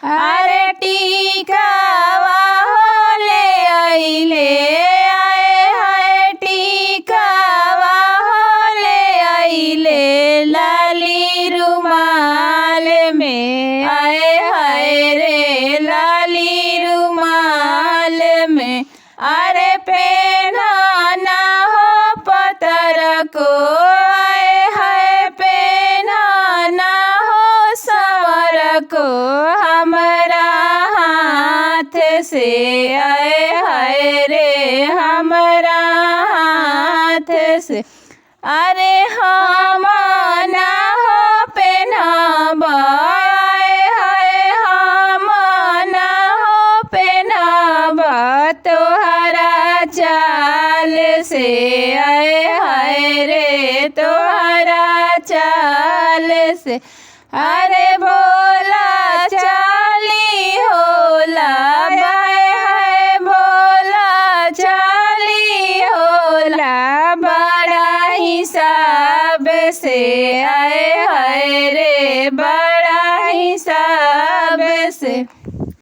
अरे टीकावा हो ले आइले आए हाय टीकावा हो ले आइले लाली रुमाल में आए हाय रे लाली रुमाल में। अरे पहना ना हो पतर को आए हाय पहना ना हो संवर को हमारा हाथ से आए हाय रे हमारा हाथ से। अरे हम ना हो पहनाब आए हाय हम ना हो पहनाब तोहरा चाल से आए हाय रे तोहरा चाल से। अरे बोला चाली होला बाय हाय बोला चाली होला बड़ा हिसाब से आए हाय रे बड़ा हिसाब से।